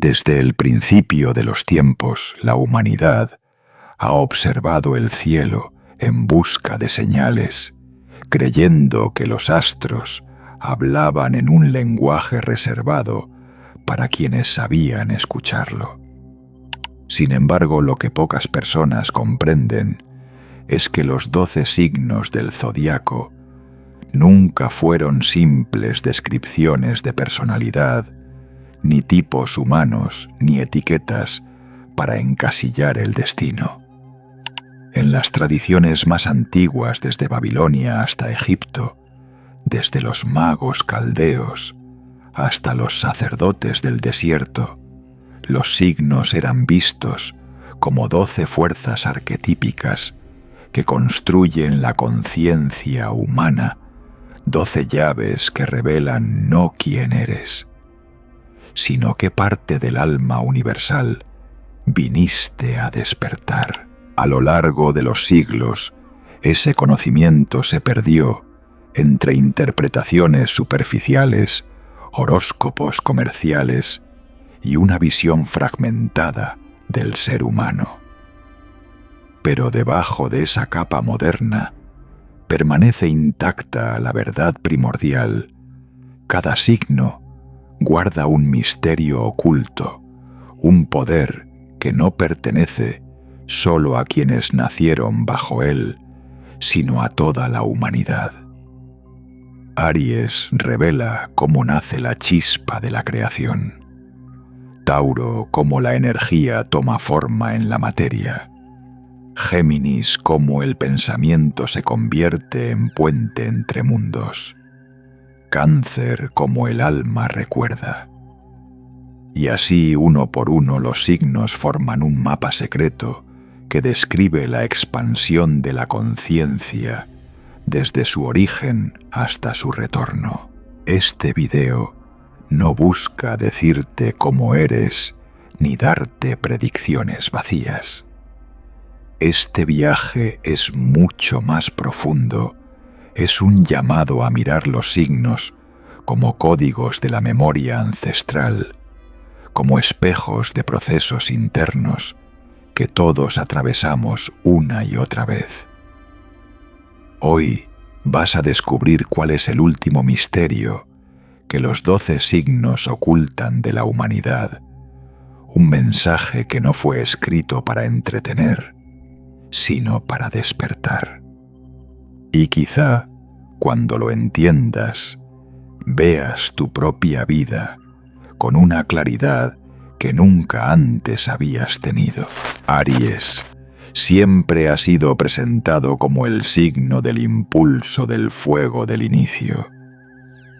Desde el principio de los tiempos, la humanidad ha observado el cielo en busca de señales, creyendo que los astros hablaban en un lenguaje reservado para quienes sabían escucharlo. Sin embargo, lo que pocas personas comprenden es que los 12 signos del zodiaco nunca fueron simples descripciones de personalidad, ni tipos humanos, ni etiquetas para encasillar el destino. En las tradiciones más antiguas, desde Babilonia hasta Egipto, desde los magos caldeos hasta los sacerdotes del desierto, los signos eran vistos como 12 fuerzas arquetípicas que construyen la conciencia humana, 12 llaves que revelan no quién eres, sino qué parte del alma universal viniste a despertar. A lo largo de los siglos, ese conocimiento se perdió entre interpretaciones superficiales, horóscopos comerciales y una visión fragmentada del ser humano. Pero debajo de esa capa moderna permanece intacta la verdad primordial. Cada signo guarda un misterio oculto, un poder que no pertenece solo a quienes nacieron bajo él, sino a toda la humanidad. Aries revela cómo nace la chispa de la creación. Tauro, cómo la energía toma forma en la materia. Géminis, cómo el pensamiento se convierte en puente entre mundos. Cáncer, cómo el alma recuerda. Y así, uno por uno, los signos forman un mapa secreto que describe la expansión de la conciencia desde su origen hasta su retorno. Este video no busca decirte cómo eres ni darte predicciones vacías. Este viaje es mucho más profundo. Es un llamado a mirar los signos como códigos de la memoria ancestral, como espejos de procesos internos que todos atravesamos una y otra vez. Hoy vas a descubrir cuál es el último misterio que los 12 signos ocultan de la humanidad, un mensaje que no fue escrito para entretener, sino para despertar. Y quizá, cuando lo entiendas, veas tu propia vida con una claridad que nunca antes habías tenido. Aries siempre ha sido presentado como el signo del impulso del fuego del inicio.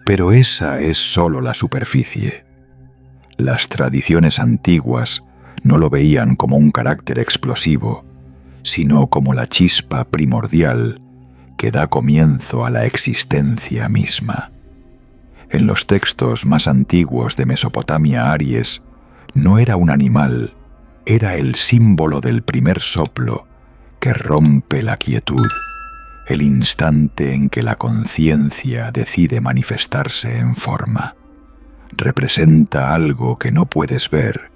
Pero esa es solo la superficie. Las tradiciones antiguas no lo veían como un carácter explosivo, sino como la chispa primordial que da comienzo a la existencia misma. En los textos más antiguos de Mesopotamia, Aries no era un animal, era el símbolo del primer soplo que rompe la quietud, el instante en que la conciencia decide manifestarse en forma. Representa algo que no puedes ver,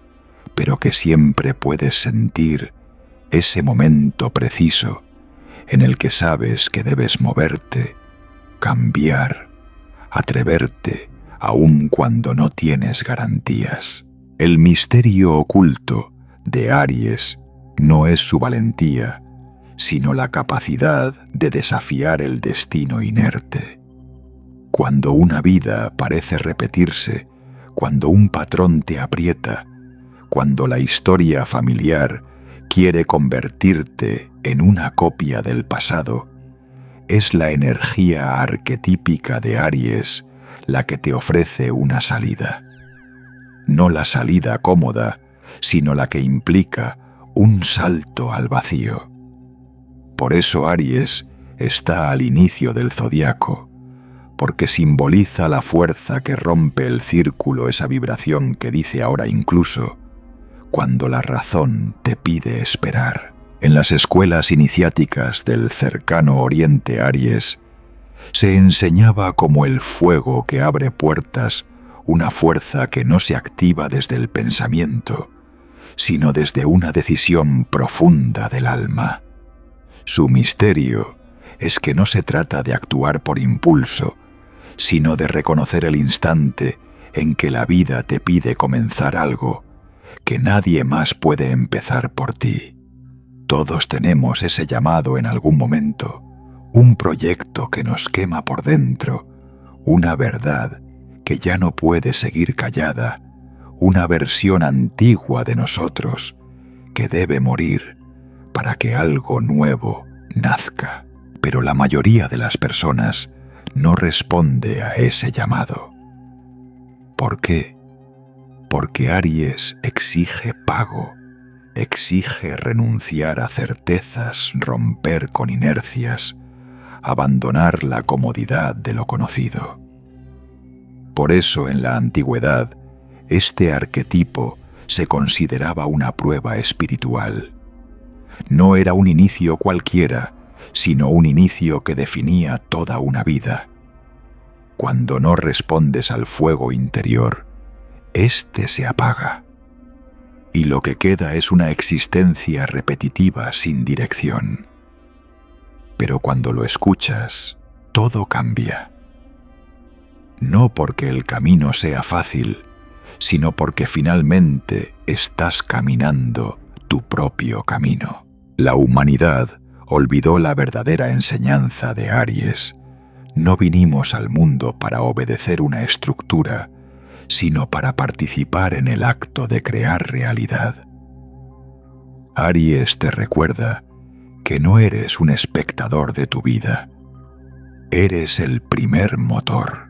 pero que siempre puedes sentir, ese momento preciso en el que sabes que debes moverte, cambiar, atreverte, aun cuando no tienes garantías. El misterio oculto de Aries no es su valentía, sino la capacidad de desafiar el destino inerte. Cuando una vida parece repetirse, cuando un patrón te aprieta, cuando la historia familiar quiere convertirte en una copia del pasado, es la energía arquetípica de Aries la que te ofrece una salida. No la salida cómoda, sino la que implica un salto al vacío. Por eso Aries está al inicio del zodiaco, porque simboliza la fuerza que rompe el círculo, esa vibración que dice ahora incluso, cuando la razón te pide esperar. En las escuelas iniciáticas del cercano Oriente, Aries se enseñaba como el fuego que abre puertas una fuerza que no se activa desde el pensamiento, sino desde una decisión profunda del alma. Su misterio es que no se trata de actuar por impulso, sino de reconocer el instante en que la vida te pide comenzar algo que nadie más puede empezar por ti. Todos tenemos ese llamado en algún momento, un proyecto que nos quema por dentro, una verdad que ya no puede seguir callada, una versión antigua de nosotros que debe morir para que algo nuevo nazca. Pero la mayoría de las personas no responde a ese llamado. ¿Por qué? Porque Aries exige pago, exige renunciar a certezas, romper con inercias, abandonar la comodidad de lo conocido. Por eso en la antigüedad, este arquetipo se consideraba una prueba espiritual. No era un inicio cualquiera, sino un inicio que definía toda una vida. Cuando no respondes al fuego interior, éste se apaga, y lo que queda es una existencia repetitiva sin dirección. Pero cuando lo escuchas, todo cambia. No porque el camino sea fácil, sino porque finalmente estás caminando tu propio camino. La humanidad olvidó la verdadera enseñanza de Aries. No vinimos al mundo para obedecer una estructura, sino para participar en el acto de crear realidad. Aries te recuerda que no eres un espectador de tu vida, eres el primer motor.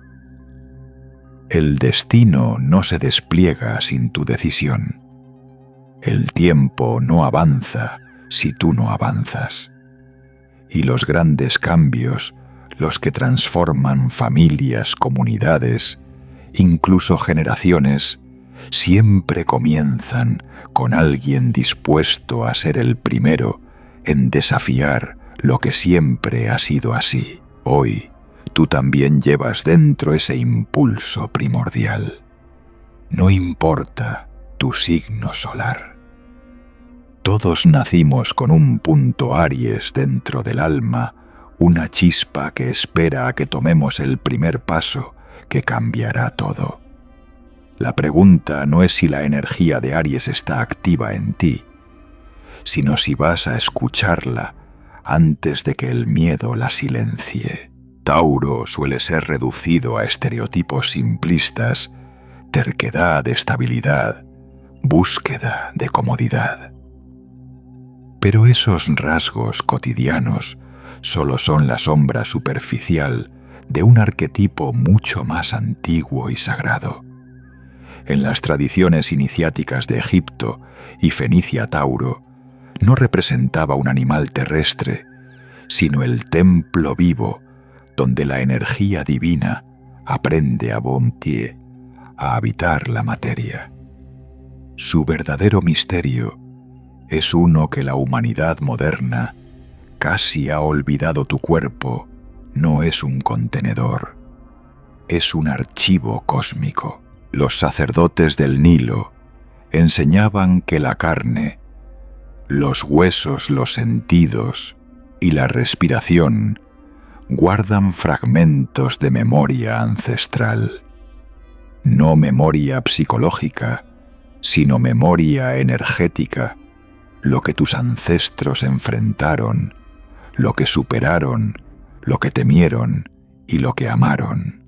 El destino no se despliega sin tu decisión. El tiempo no avanza si tú no avanzas. Y los grandes cambios, los que transforman familias, comunidades, incluso generaciones, siempre comienzan con alguien dispuesto a ser el primero en desafiar lo que siempre ha sido así. Hoy, tú también llevas dentro ese impulso primordial. No importa tu signo solar. Todos nacimos con un punto Aries dentro del alma, una chispa que espera a que tomemos el primer paso que cambiará todo. La pregunta no es si la energía de Aries está activa en ti, sino si vas a escucharla antes de que el miedo la silencie. Tauro suele ser reducido a estereotipos simplistas, terquedad, estabilidad, búsqueda de comodidad. Pero esos rasgos cotidianos solo son la sombra superficial de un arquetipo mucho más antiguo y sagrado. En las tradiciones iniciáticas de Egipto y Fenicia, Tauro no representaba un animal terrestre, sino el templo vivo donde la energía divina aprende a voluntiers a habitar la materia. Su verdadero misterio es uno que la humanidad moderna casi ha olvidado. Tu cuerpo no es un contenedor, es un archivo cósmico. Los sacerdotes del Nilo enseñaban que la carne, los huesos, los sentidos y la respiración guardan fragmentos de memoria ancestral. No memoria psicológica, sino memoria energética, lo que tus ancestros enfrentaron, lo que superaron, lo que temieron y lo que amaron.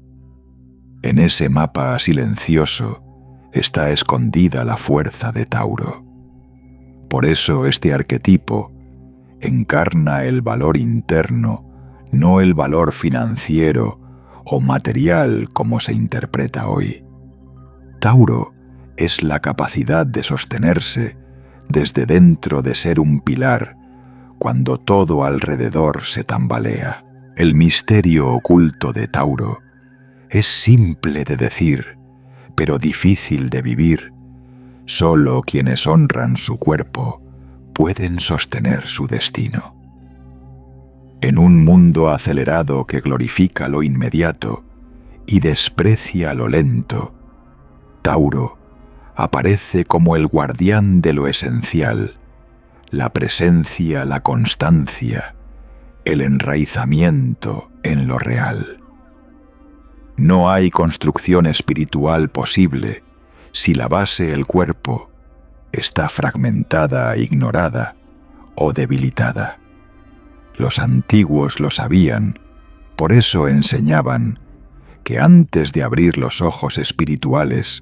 En ese mapa silencioso está escondida la fuerza de Tauro. Por eso este arquetipo encarna el valor interno, no el valor financiero o material como se interpreta hoy. Tauro es la capacidad de sostenerse desde dentro, de ser un pilar cuando todo alrededor se tambalea. El misterio oculto de Tauro es simple de decir, pero difícil de vivir. Solo quienes honran su cuerpo pueden sostener su destino. En un mundo acelerado que glorifica lo inmediato y desprecia lo lento, Tauro aparece como el guardián de lo esencial, la presencia, la constancia, el enraizamiento en lo real. No hay construcción espiritual posible si la base, el cuerpo, está fragmentada, ignorada o debilitada. Los antiguos lo sabían, por eso enseñaban que antes de abrir los ojos espirituales,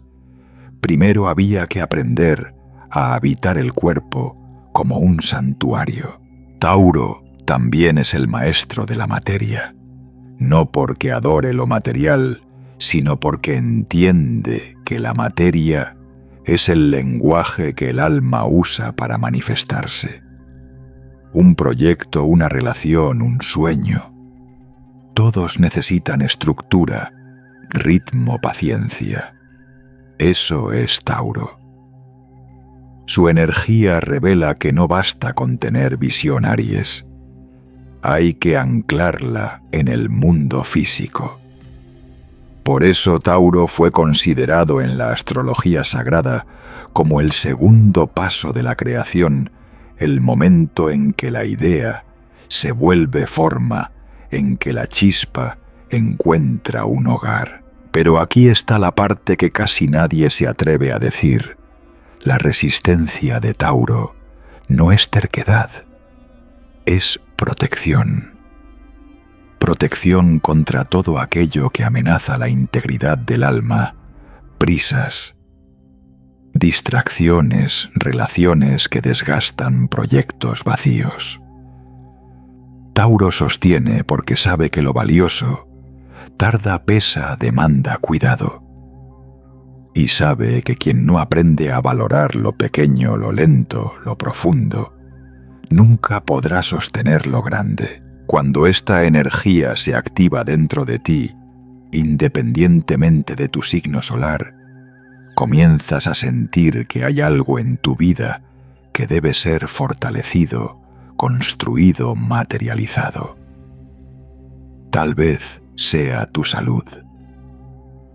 primero había que aprender a habitar el cuerpo como un santuario. Tauro también es el maestro de la materia, no porque adore lo material, sino porque entiende que la materia es el lenguaje que el alma usa para manifestarse. Un proyecto, una relación, un sueño. Todos necesitan estructura, ritmo, paciencia. Eso es Tauro. Su energía revela que no basta con tener visión Aries. Hay que anclarla en el mundo físico. Por eso Tauro fue considerado en la astrología sagrada como el segundo paso de la creación, el momento en que la idea se vuelve forma, en que la chispa encuentra un hogar. Pero aquí está la parte que casi nadie se atreve a decir. La resistencia de Tauro no es terquedad, es protección. Protección contra todo aquello que amenaza la integridad del alma, prisas, distracciones, relaciones que desgastan, proyectos vacíos. Tauro sostiene porque sabe que lo valioso tarda, pesa, demanda cuidado. Y sabe que quien no aprende a valorar lo pequeño, lo lento, lo profundo, nunca podrá sostener lo grande. Cuando esta energía se activa dentro de ti, independientemente de tu signo solar, comienzas a sentir que hay algo en tu vida que debe ser fortalecido, construido, materializado. Tal vez sea tu salud,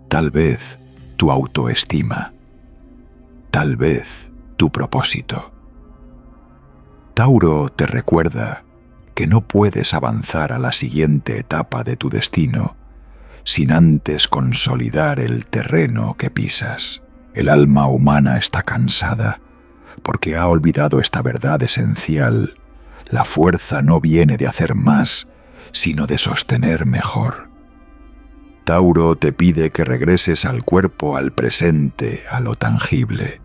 tal vez tu autoestima, tal vez tu propósito. Tauro te recuerda que no puedes avanzar a la siguiente etapa de tu destino sin antes consolidar el terreno que pisas. El alma humana está cansada porque ha olvidado esta verdad esencial. La fuerza no viene de hacer más, sino de sostener mejor. Tauro te pide que regreses al cuerpo, al presente, a lo tangible.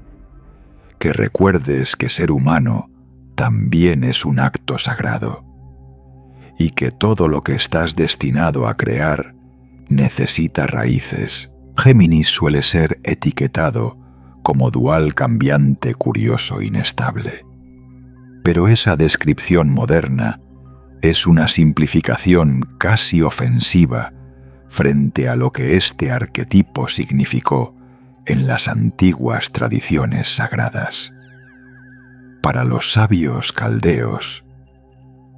Que recuerdes que ser humano también es un acto sagrado y que todo lo que estás destinado a crear necesita raíces. Géminis suele ser etiquetado como dual, cambiante, curioso, inestable. Pero esa descripción moderna es una simplificación casi ofensiva frente a lo que este arquetipo significó en las antiguas tradiciones sagradas. Para los sabios caldeos,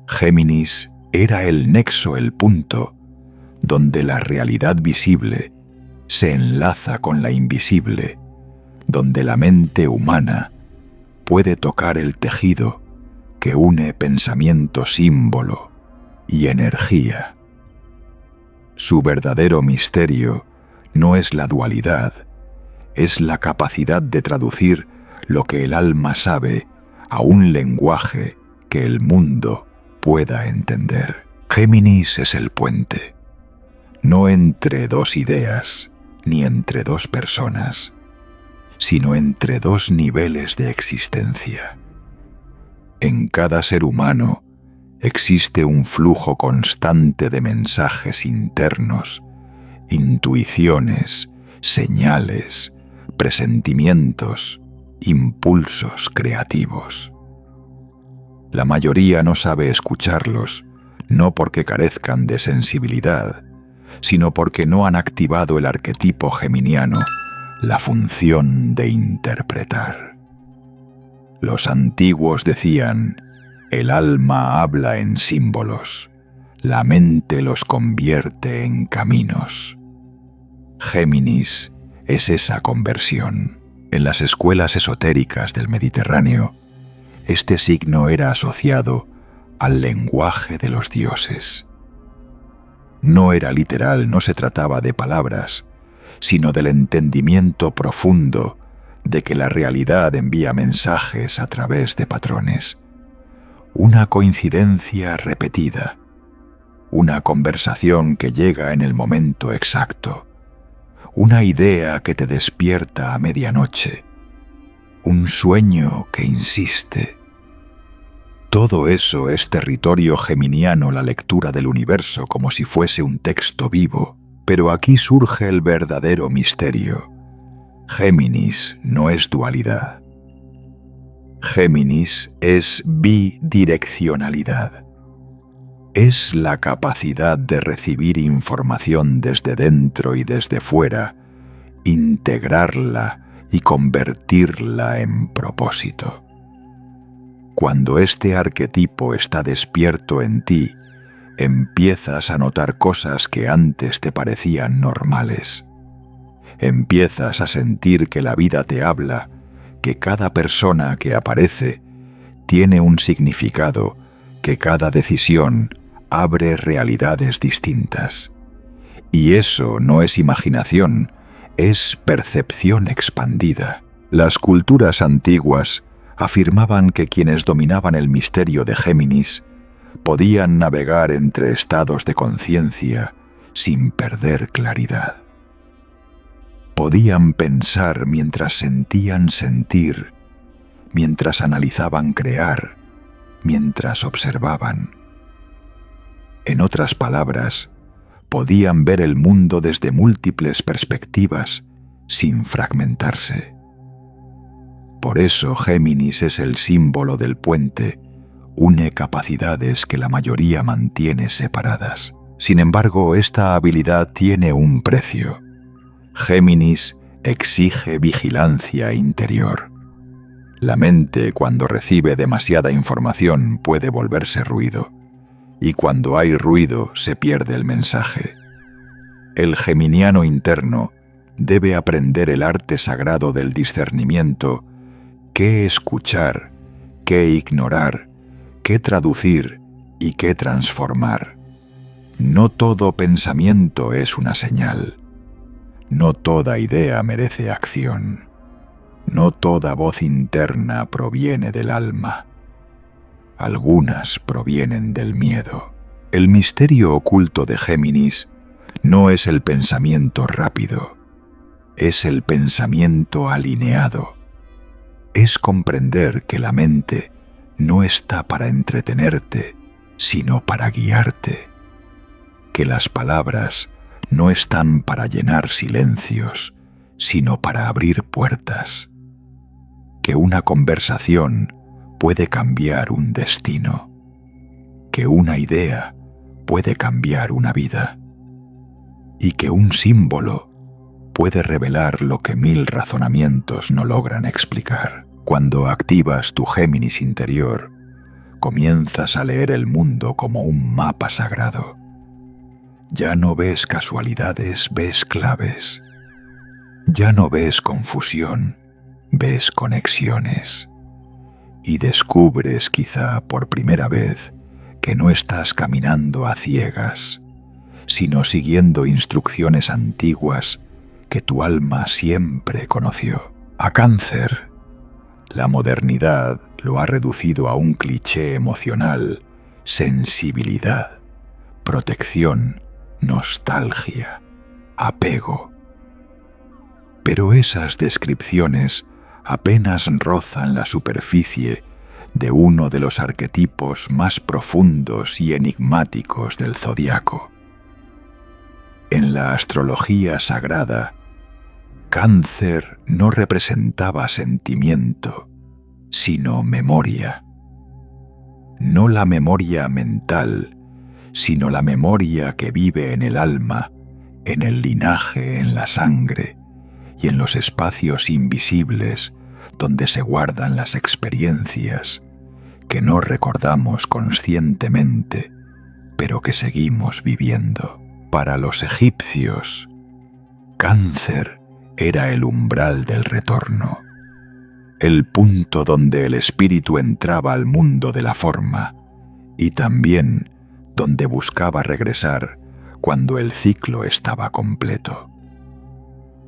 Géminis era el nexo, el punto, donde la realidad visible se enlaza con la invisible, donde la mente humana puede tocar el tejido que une pensamiento, símbolo y energía. Su verdadero misterio no es la dualidad, es la capacidad de traducir lo que el alma sabe a un lenguaje que el mundo pueda entender. Géminis es el puente, no entre dos ideas ni entre dos personas, sino entre dos niveles de existencia. En cada ser humano existe un flujo constante de mensajes internos, intuiciones, señales, presentimientos, impulsos creativos. La mayoría no sabe escucharlos, no porque carezcan de sensibilidad, sino porque no han activado el arquetipo geminiano, la función de interpretar. Los antiguos decían: el alma habla en símbolos, la mente los convierte en caminos. Géminis es esa conversión. En las escuelas esotéricas del Mediterráneo, este signo era asociado al lenguaje de los dioses. No era literal, no se trataba de palabras, sino del entendimiento profundo de que la realidad envía mensajes a través de patrones. Una coincidencia repetida, una conversación que llega en el momento exacto, una idea que te despierta a medianoche, un sueño que insiste. Todo eso es territorio geminiano, la lectura del universo como si fuese un texto vivo. Pero aquí surge el verdadero misterio. Géminis no es dualidad. Géminis es bidireccionalidad. Es la capacidad de recibir información desde dentro y desde fuera, integrarla y convertirla en propósito. Cuando este arquetipo está despierto en ti, empiezas a notar cosas que antes te parecían normales. Empiezas a sentir que la vida te habla, que cada persona que aparece tiene un significado, que cada decisión abre realidades distintas. Y eso no es imaginación, es percepción expandida. Las culturas antiguas afirmaban que quienes dominaban el misterio de Géminis podían navegar entre estados de conciencia sin perder claridad. Podían pensar mientras sentían sentir, mientras analizaban crear, mientras observaban. En otras palabras, podían ver el mundo desde múltiples perspectivas sin fragmentarse. Por eso Géminis es el símbolo del puente, une capacidades que la mayoría mantiene separadas. Sin embargo, esta habilidad tiene un precio. Géminis exige vigilancia interior. La mente, cuando recibe demasiada información, puede volverse ruido. Y cuando hay ruido, se pierde el mensaje. El geminiano interno debe aprender el arte sagrado del discernimiento, qué escuchar, qué ignorar, qué traducir y qué transformar. No todo pensamiento es una señal. No toda idea merece acción. No toda voz interna proviene del alma. Algunas provienen del miedo. El misterio oculto de Géminis no es el pensamiento rápido, es el pensamiento alineado. Es comprender que la mente no está para entretenerte, sino para guiarte. Que las palabras no están para llenar silencios, sino para abrir puertas. Que una conversación puede cambiar un destino. Que una idea puede cambiar una vida. Y que un símbolo puede revelar lo que 1000 razonamientos no logran explicar. Cuando activas tu Géminis interior, comienzas a leer el mundo como un mapa sagrado. Ya no ves casualidades, ves claves. Ya no ves confusión, ves conexiones. Y descubres quizá por primera vez que no estás caminando a ciegas, sino siguiendo instrucciones antiguas que tu alma siempre conoció. A Cáncer, la modernidad lo ha reducido a un cliché emocional: sensibilidad, protección, nostalgia, apego. Pero esas descripciones apenas rozan la superficie de uno de los arquetipos más profundos y enigmáticos del zodiaco. En la astrología sagrada, Cáncer no representaba sentimiento, sino memoria. No la memoria mental, sino la memoria que vive en el alma, en el linaje, en la sangre y en los espacios invisibles donde se guardan las experiencias que no recordamos conscientemente, pero que seguimos viviendo. Para los egipcios, Cáncer era el umbral del retorno, el punto donde el espíritu entraba al mundo de la forma y también donde buscaba regresar cuando el ciclo estaba completo.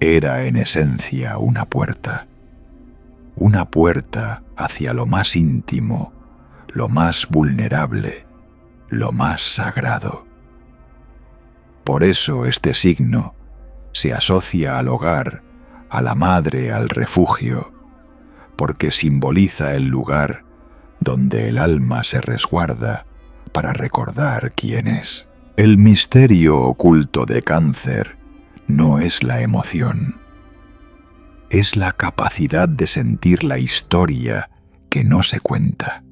Era en esencia una puerta hacia lo más íntimo, lo más vulnerable, lo más sagrado. Por eso este signo se asocia al hogar, a la madre, al refugio, porque simboliza el lugar donde el alma se resguarda para recordar quién es. El misterio oculto de Cáncer no es la emoción, es la capacidad de sentir la historia que no se cuenta,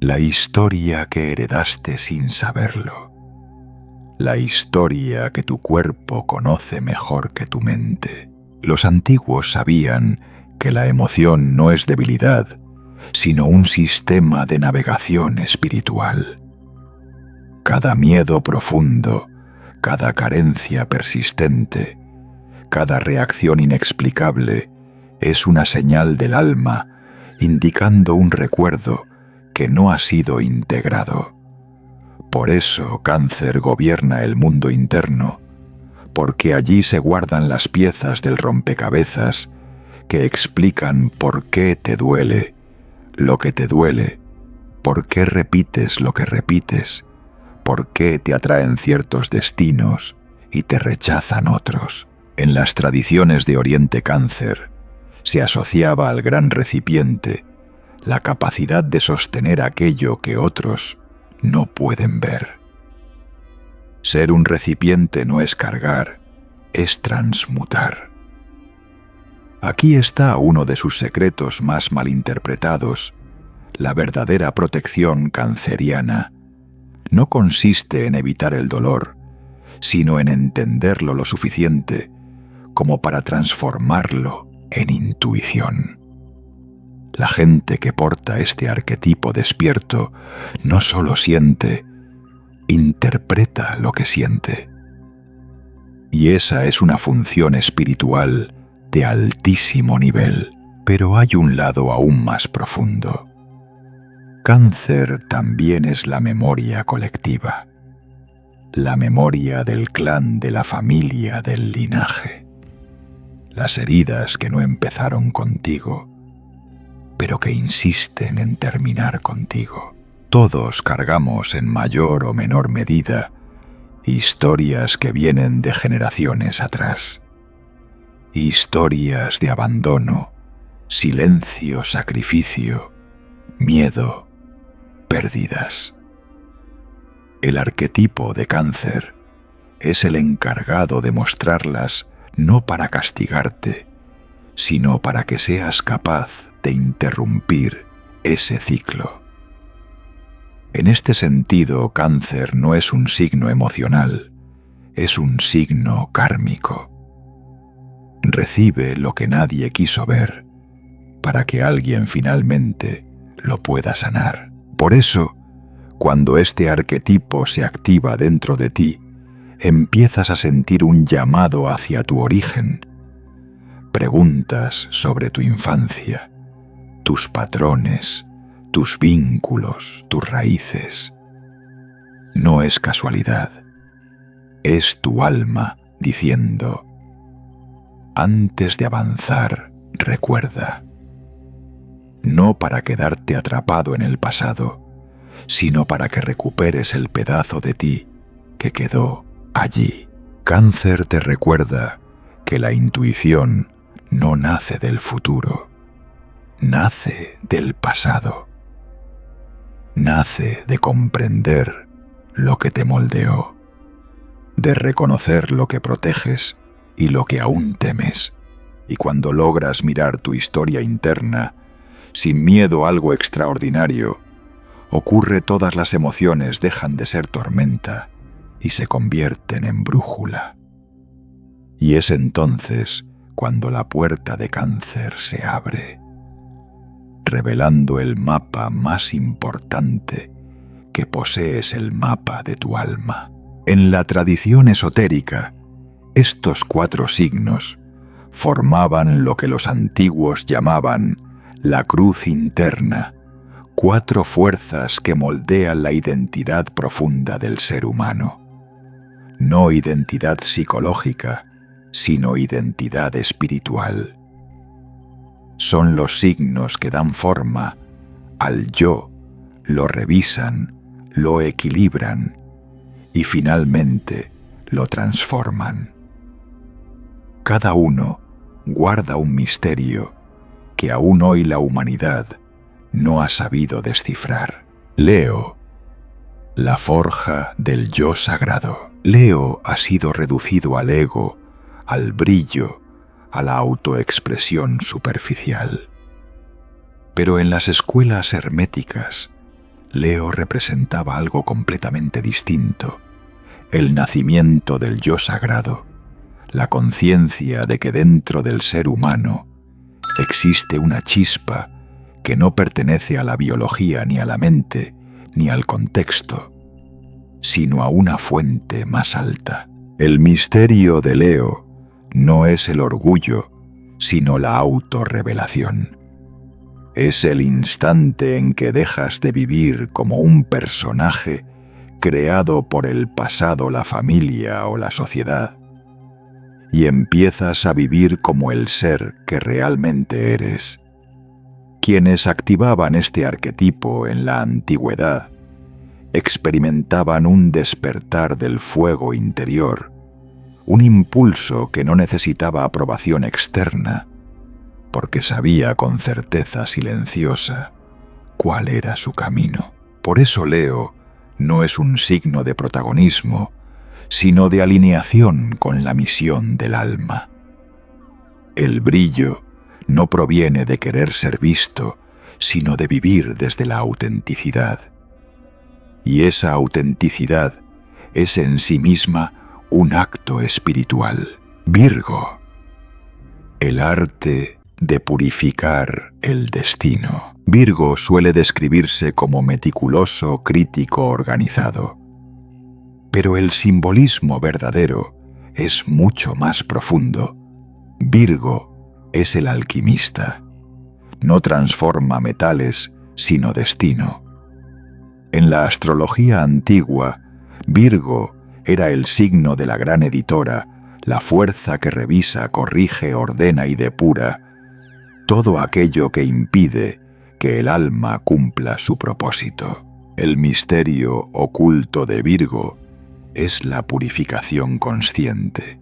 la historia que heredaste sin saberlo, la historia que tu cuerpo conoce mejor que tu mente. Los antiguos sabían que la emoción no es debilidad, sino un sistema de navegación espiritual. Cada miedo profundo, cada carencia persistente, cada reacción inexplicable es una señal del alma indicando un recuerdo que no ha sido integrado. Por eso Cáncer gobierna el mundo interno, porque allí se guardan las piezas del rompecabezas que explican por qué te duele lo que te duele, por qué repites lo que repites, por qué te atraen ciertos destinos y te rechazan otros. En las tradiciones de Oriente Cáncer se asociaba al gran recipiente la capacidad de sostener aquello que otros no pueden ver. Ser un recipiente no es cargar, es transmutar. Aquí está uno de sus secretos más malinterpretados. La verdadera protección canceriana no consiste en evitar el dolor, sino en entenderlo lo suficiente como para transformarlo en intuición. La gente que porta este arquetipo despierto no solo siente, interpreta lo que siente. Y esa es una función espiritual de altísimo nivel, pero hay un lado aún más profundo. Cáncer también es la memoria colectiva, la memoria del clan, de la familia, del linaje. Las heridas que no empezaron contigo, pero que insisten en terminar contigo. Todos cargamos en mayor o menor medida historias que vienen de generaciones atrás. Historias de abandono, silencio, sacrificio, miedo, pérdidas. El arquetipo de Cáncer es el encargado de mostrarlas no para castigarte, sino para que seas capaz de interrumpir ese ciclo. En este sentido, Cáncer no es un signo emocional, es un signo kármico. Recibe lo que nadie quiso ver para que alguien finalmente lo pueda sanar. Por eso, cuando este arquetipo se activa dentro de ti, empiezas a sentir un llamado hacia tu origen. Preguntas sobre tu infancia, tus patrones, tus vínculos, tus raíces. No es casualidad. Es tu alma diciendo: antes de avanzar, recuerda. No para quedarte atrapado en el pasado, sino para que recuperes el pedazo de ti que quedó allí. Cáncer te recuerda que la intuición no nace del futuro, nace del pasado. Nace de comprender lo que te moldeó, de reconocer lo que proteges y lo que aún temes. Y cuando logras mirar tu historia interna, sin miedo a algo extraordinario, ocurre, todas las emociones dejan de ser tormenta y se convierten en brújula. Y es entonces cuando la puerta de Cáncer se abre, revelando el mapa más importante que posees, el mapa de tu alma. En la tradición esotérica, estos 4 signos formaban lo que los antiguos llamaban la cruz interna, 4 fuerzas que moldean la identidad profunda del ser humano. No identidad psicológica, sino identidad espiritual. Son los signos que dan forma al yo, lo revisan, lo equilibran y finalmente lo transforman. Cada uno guarda un misterio que aún hoy la humanidad no ha sabido descifrar. Leo, la forja del yo sagrado. Leo ha sido reducido al ego, al brillo, a la autoexpresión superficial. Pero en las escuelas herméticas, Leo representaba algo completamente distinto: el nacimiento del yo sagrado, la conciencia de que dentro del ser humano existe una chispa que no pertenece a la biología ni a la mente ni al contexto, sino a una fuente más alta. El misterio de Leo no es el orgullo, sino la autorrevelación. Es el instante en que dejas de vivir como un personaje creado por el pasado, la familia o la sociedad, y empiezas a vivir como el ser que realmente eres. Quienes activaban este arquetipo en la antigüedad experimentaban un despertar del fuego interior, un impulso que no necesitaba aprobación externa, porque sabía con certeza silenciosa cuál era su camino. Por eso Leo no es un signo de protagonismo, sino de alineación con la misión del alma. El brillo no proviene de querer ser visto, sino de vivir desde la autenticidad. Y esa autenticidad es en sí misma un acto espiritual. Virgo, el arte de purificar el destino. Virgo suele describirse como meticuloso, crítico, organizado. Pero el simbolismo verdadero es mucho más profundo. Virgo es el alquimista. No transforma metales, sino destino. En la astrología antigua, Virgo era el signo de la gran editora, la fuerza que revisa, corrige, ordena y depura todo aquello que impide que el alma cumpla su propósito. El misterio oculto de Virgo es la purificación consciente.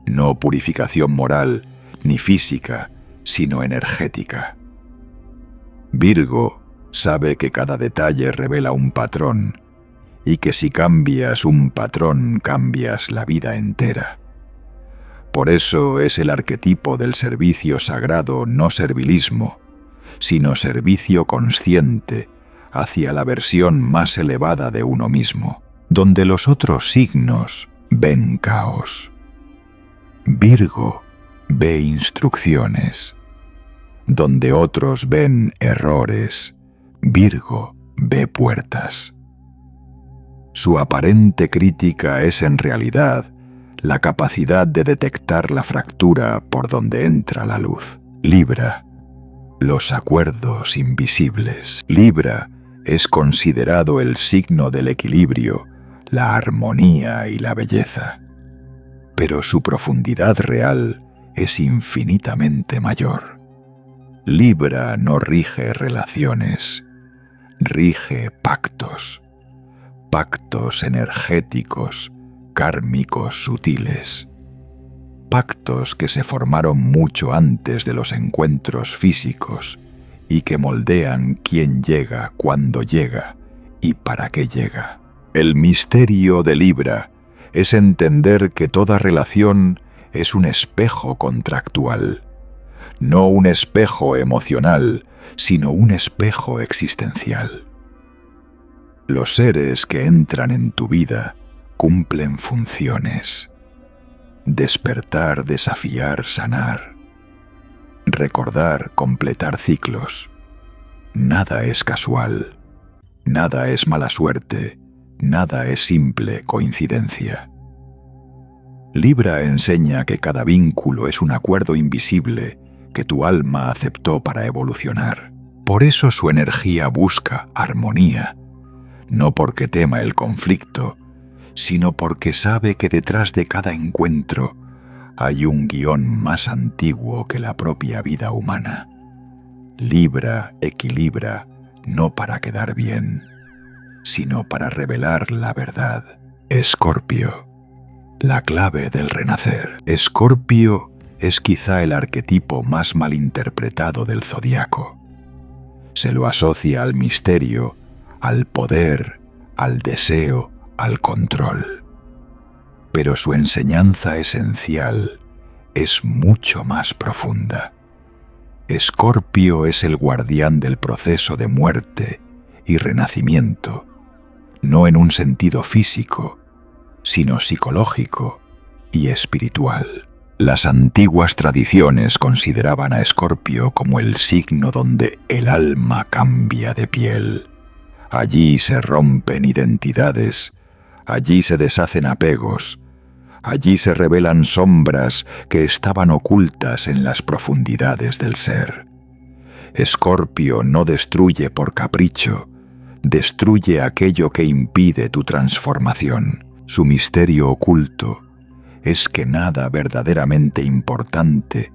No purificación moral ni física, sino energética. Virgo sabe que cada detalle revela un patrón y que si cambias un patrón, cambias la vida entera. Por eso es el arquetipo del servicio sagrado, no servilismo, sino servicio consciente hacia la versión más elevada de uno mismo, donde los otros signos ven caos. Virgo ve instrucciones. Donde otros ven errores, Virgo ve puertas. Su aparente crítica es en realidad la capacidad de detectar la fractura por donde entra la luz. Libra, los acuerdos invisibles. Libra es considerado el signo del equilibrio, la armonía y la belleza. Pero su profundidad real es infinitamente mayor. Libra no rige relaciones, rige pactos, pactos energéticos, kármicos sutiles, pactos que se formaron mucho antes de los encuentros físicos y que moldean quién llega, cuándo llega y para qué llega. El misterio de Libra es entender que toda relación es un espejo contractual, no un espejo emocional, sino un espejo existencial. Los seres que entran en tu vida cumplen funciones: despertar, desafiar, sanar, recordar, completar ciclos. Nada es casual, nada es mala suerte, nada es simple coincidencia. Libra enseña que cada vínculo es un acuerdo invisible que tu alma aceptó para evolucionar. Por eso su energía busca armonía, no porque tema el conflicto, sino porque sabe que detrás de cada encuentro hay un guión más antiguo que la propia vida humana. Libra equilibra no para quedar bien, sino para revelar la verdad. Escorpio, la clave del renacer. Escorpio es quizá el arquetipo más malinterpretado del zodiaco. Se lo asocia al misterio, al poder, al deseo, al control. Pero su enseñanza esencial es mucho más profunda. Escorpio es el guardián del proceso de muerte y renacimiento, no en un sentido físico, sino psicológico y espiritual. Las antiguas tradiciones consideraban a Escorpio como el signo donde el alma cambia de piel. Allí se rompen identidades, allí se deshacen apegos, allí se revelan sombras que estaban ocultas en las profundidades del ser. Escorpio no destruye por capricho, destruye aquello que impide tu transformación. Su misterio oculto es que nada verdaderamente importante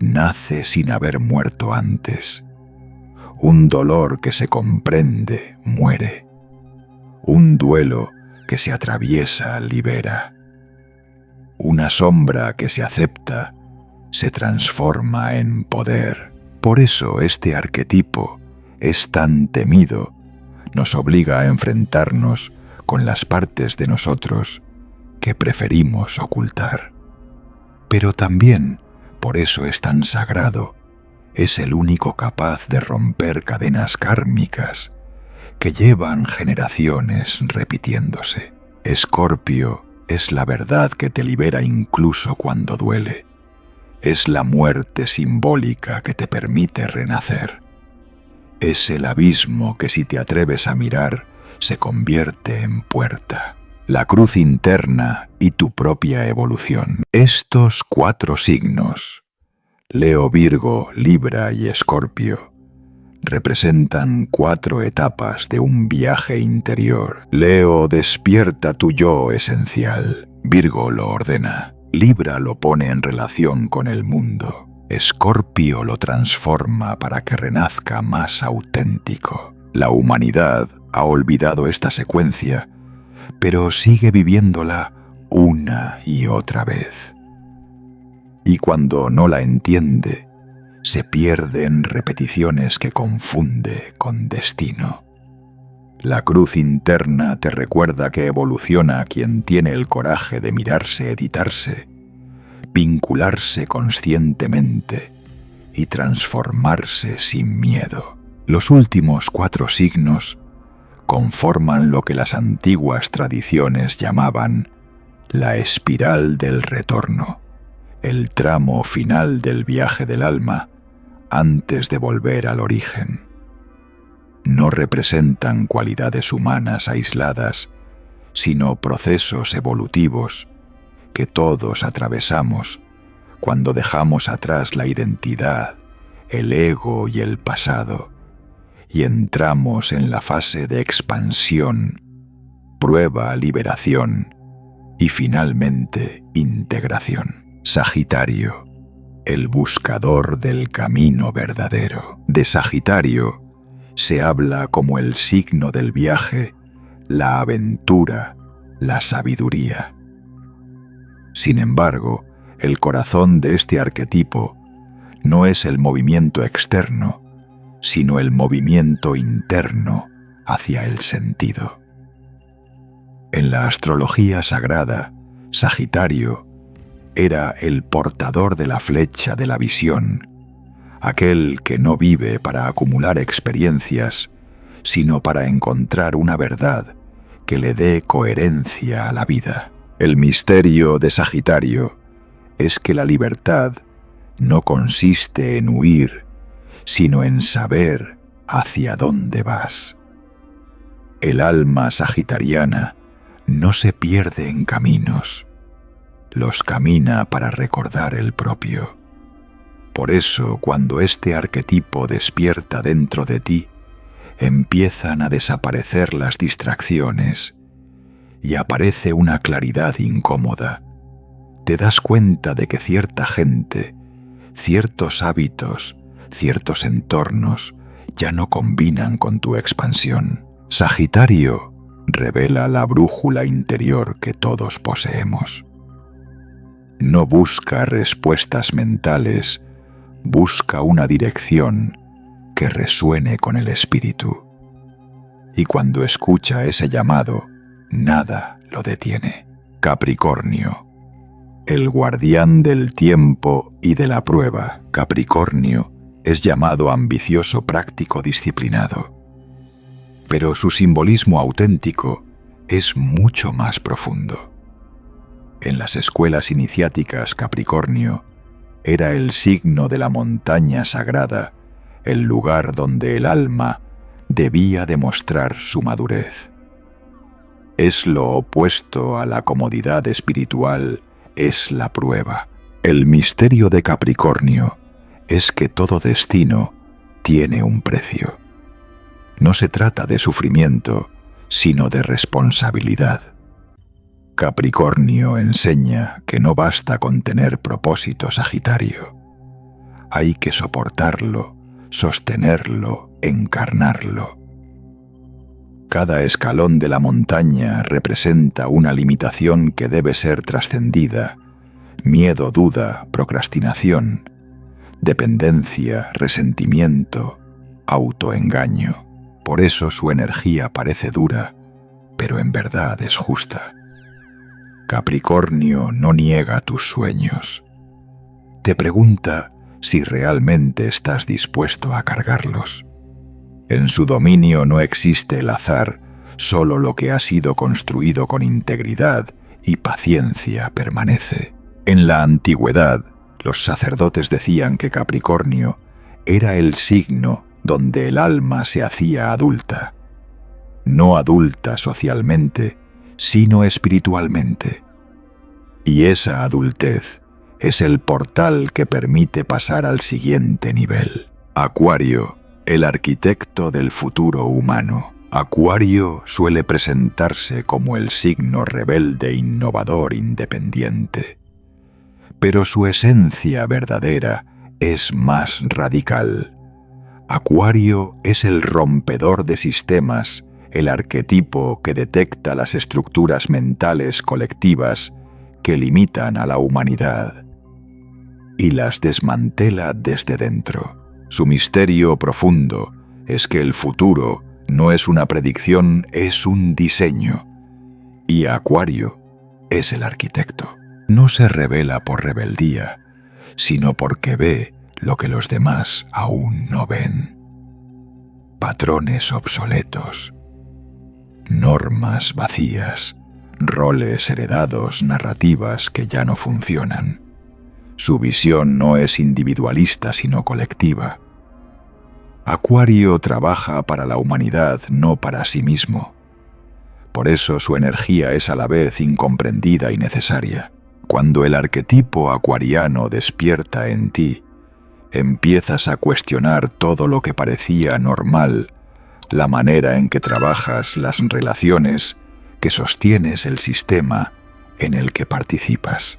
nace sin haber muerto antes. Un dolor que se comprende muere. Un duelo que se atraviesa libera. Una sombra que se acepta se transforma en poder. Por eso este arquetipo es tan temido, nos obliga a enfrentarnos con las partes de nosotros que preferimos ocultar. Pero también, por eso es tan sagrado, es el único capaz de romper cadenas kármicas que llevan generaciones repitiéndose. Escorpio es la verdad que te libera incluso cuando duele. Es la muerte simbólica que te permite renacer. Es el abismo que si te atreves a mirar se convierte en puerta. La cruz interna y tu propia evolución. Estos 4 signos, Leo, Virgo, Libra y Escorpio, representan 4 etapas de un viaje interior. Leo despierta tu yo esencial. Virgo lo ordena. Libra lo pone en relación con el mundo. Escorpio lo transforma para que renazca más auténtico. La humanidad ha olvidado esta secuencia, pero sigue viviéndola una y otra vez. Y cuando no la entiende, se pierde en repeticiones que confunde con destino. La cruz interna te recuerda que evoluciona quien tiene el coraje de mirarse, editarse, vincularse conscientemente y transformarse sin miedo. Los últimos 4 signos conforman lo que las antiguas tradiciones llamaban la espiral del retorno, el tramo final del viaje del alma antes de volver al origen. No representan cualidades humanas aisladas, sino procesos evolutivos que todos atravesamos cuando dejamos atrás la identidad, el ego y el pasado, y entramos en la fase de expansión, prueba, liberación y finalmente integración. Sagitario, el buscador del camino verdadero. De Sagitario se habla como el signo del viaje, la aventura, la sabiduría. Sin embargo, el corazón de este arquetipo no es el movimiento externo, sino el movimiento interno hacia el sentido. En la astrología sagrada, Sagitario era el portador de la flecha de la visión, aquel que no vive para acumular experiencias, sino para encontrar una verdad que le dé coherencia a la vida. El misterio de Sagitario es que la libertad no consiste en huir, sino en saber hacia dónde vas. El alma sagitariana no se pierde en caminos, los camina para recordar el propio. Por eso, cuando este arquetipo despierta dentro de ti, empiezan a desaparecer las distracciones y aparece una claridad incómoda. Te das cuenta de que cierta gente, ciertos hábitos, ciertos entornos ya no combinan con tu expansión. Sagitario revela la brújula interior que todos poseemos. No busca respuestas mentales, busca una dirección que resuene con el espíritu. Y cuando escucha ese llamado, nada lo detiene. Capricornio, el guardián del tiempo y de la prueba. Capricornio es llamado ambicioso, práctico, disciplinado. Pero su simbolismo auténtico es mucho más profundo. En las escuelas iniciáticas, Capricornio era el signo de la montaña sagrada, el lugar donde el alma debía demostrar su madurez. Es lo opuesto a la comodidad espiritual, es la prueba. El misterio de Capricornio es que todo destino tiene un precio. No se trata de sufrimiento, sino de responsabilidad. Capricornio enseña que no basta con tener propósito, Sagitario. Hay que soportarlo, sostenerlo, encarnarlo. Cada escalón de la montaña representa una limitación que debe ser trascendida: miedo, duda, procrastinación, dependencia, resentimiento, autoengaño. Por eso su energía parece dura, pero en verdad es justa. Capricornio no niega tus sueños. Te pregunta si realmente estás dispuesto a cargarlos. En su dominio no existe el azar, solo lo que ha sido construido con integridad y paciencia permanece. En la antigüedad, los sacerdotes decían que Capricornio era el signo donde el alma se hacía adulta. No adulta socialmente, sino espiritualmente. Y esa adultez es el portal que permite pasar al siguiente nivel. Acuario, el arquitecto del futuro humano. Acuario suele presentarse como el signo rebelde, innovador, independiente. Pero su esencia verdadera es más radical. Acuario es el rompedor de sistemas, el arquetipo que detecta las estructuras mentales colectivas que limitan a la humanidad y las desmantela desde dentro. Su misterio profundo es que el futuro no es una predicción, es un diseño. Y Acuario es el arquitecto. No se revela por rebeldía, sino porque ve lo que los demás aún no ven. Patrones obsoletos, normas vacías, roles heredados, narrativas que ya no funcionan. Su visión no es individualista, sino colectiva. Acuario trabaja para la humanidad, no para sí mismo. Por eso su energía es a la vez incomprendida y necesaria. Cuando el arquetipo acuariano despierta en ti, empiezas a cuestionar todo lo que parecía normal, la manera en que trabajas, las relaciones, que sostienes el sistema en el que participas.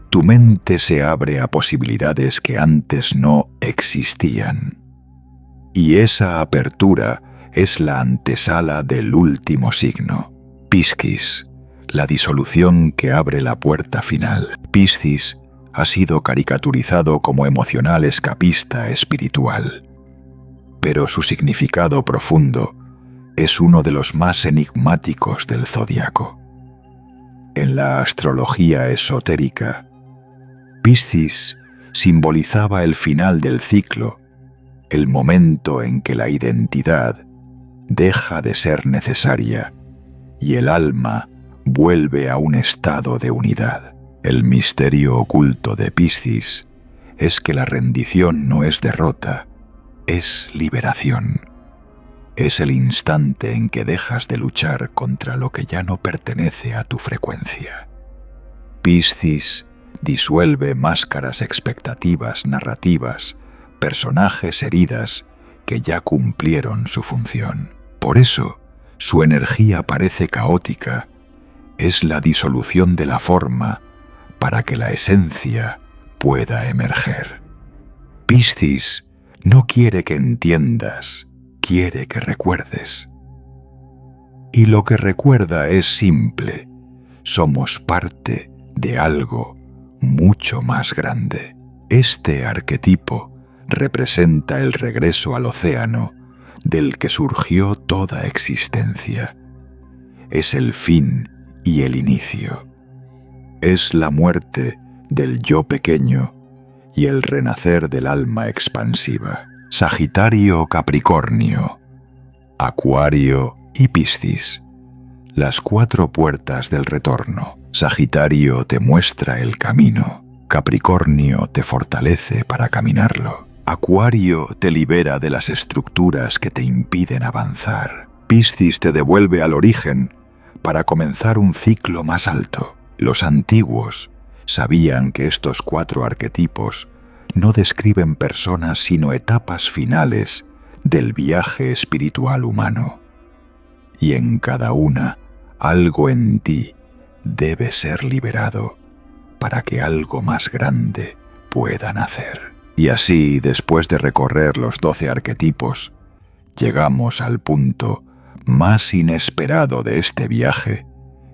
Tu mente se abre a posibilidades que antes no existían. Y esa apertura es la antesala del último signo, Piscis, la disolución que abre la puerta final. Piscis ha sido caricaturizado como emocional, escapista, espiritual. Pero su significado profundo es uno de los más enigmáticos del zodiaco. En la astrología esotérica, Piscis simbolizaba el final del ciclo, el momento en que la identidad deja de ser necesaria y el alma vuelve a un estado de unidad. El misterio oculto de Piscis es que la rendición no es derrota, es liberación. Es el instante en que dejas de luchar contra lo que ya no pertenece a tu frecuencia. Piscis disuelve máscaras, expectativas, narrativas, personajes, heridas que ya cumplieron su función. Por eso, su energía parece caótica. Es la disolución de la forma para que la esencia pueda emerger. Piscis no quiere que entiendas, quiere que recuerdes. Y lo que recuerda es simple: somos parte de algo mucho más grande. Este arquetipo representa el regreso al océano del que surgió toda existencia. Es el fin y el inicio. Es la muerte del yo pequeño y el renacer del alma expansiva. Sagitario, Capricornio, Acuario y Piscis. Las 4 puertas del retorno. Sagitario te muestra el camino. Capricornio te fortalece para caminarlo. Acuario te libera de las estructuras que te impiden avanzar. Piscis te devuelve al origen para comenzar un ciclo más alto. Los antiguos sabían que estos 4 arquetipos no describen personas sino etapas finales del viaje espiritual humano. Y en cada una, algo en ti debe ser liberado para que algo más grande pueda nacer. Y así, después de recorrer los 12 arquetipos, llegamos al punto más inesperado de este viaje.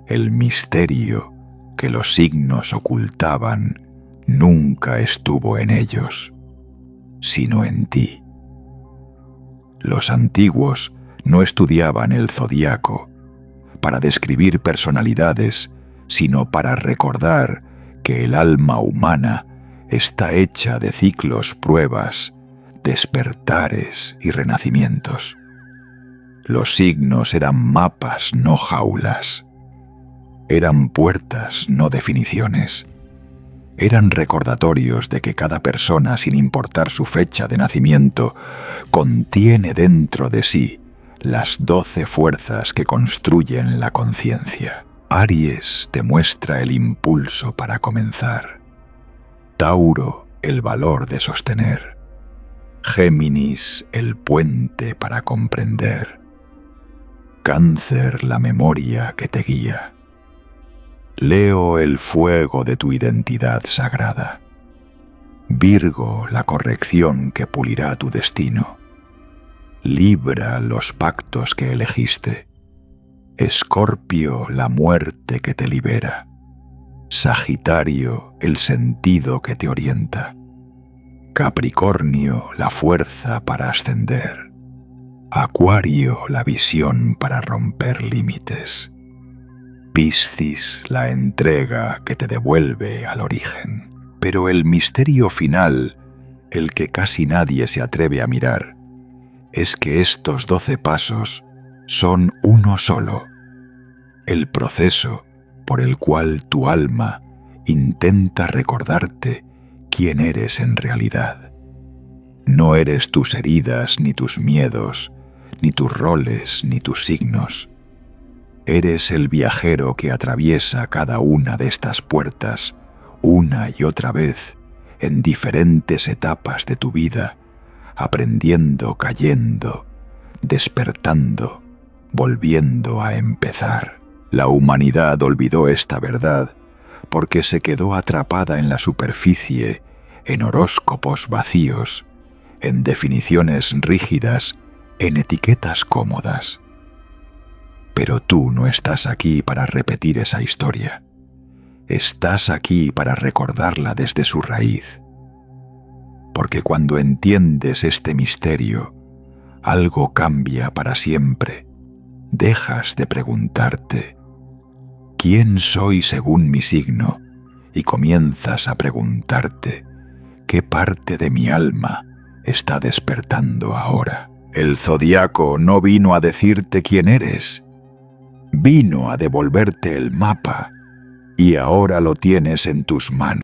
El misterio que los signos ocultaban nunca estuvo en ellos, sino en ti. Los antiguos no estudiaban el zodiaco para describir personalidades, sino para recordar que el alma humana está hecha de ciclos, pruebas, despertares y renacimientos. Los signos eran mapas, no jaulas. Eran puertas, no definiciones. Eran recordatorios de que cada persona, sin importar su fecha de nacimiento, contiene dentro de sí las 12 fuerzas que construyen la conciencia. Aries te muestra el impulso para comenzar. Tauro, el valor de sostener. Géminis, el puente para comprender. Cáncer, la memoria que te guía. Leo, el fuego de tu identidad sagrada. Virgo, la corrección que pulirá tu destino. Libra, los pactos que elegiste. Escorpio, la muerte que te libera. Sagitario, el sentido que te orienta. Capricornio, la fuerza para ascender. Acuario, la visión para romper límites. Piscis, la entrega que te devuelve al origen. Pero el misterio final, el que casi nadie se atreve a mirar, es que estos 12 pasos son uno solo. El proceso por el cual tu alma intenta recordarte quién eres en realidad. No eres tus heridas, ni tus miedos, ni tus roles, ni tus signos. Eres el viajero que atraviesa cada una de estas puertas una y otra vez en diferentes etapas de tu vida, aprendiendo, cayendo, despertando, volviendo a empezar. La humanidad olvidó esta verdad porque se quedó atrapada en la superficie, en horóscopos vacíos, en definiciones rígidas, en etiquetas cómodas. Pero tú no estás aquí para repetir esa historia. Estás aquí para recordarla desde su raíz. Porque cuando entiendes este misterio, algo cambia para siempre. Dejas de preguntarte ¿quién soy según mi signo? Y comienzas a preguntarte ¿qué parte de mi alma está despertando ahora? El zodiaco no vino a decirte quién eres. Vino a devolverte el mapa y ahora lo tienes en tus manos.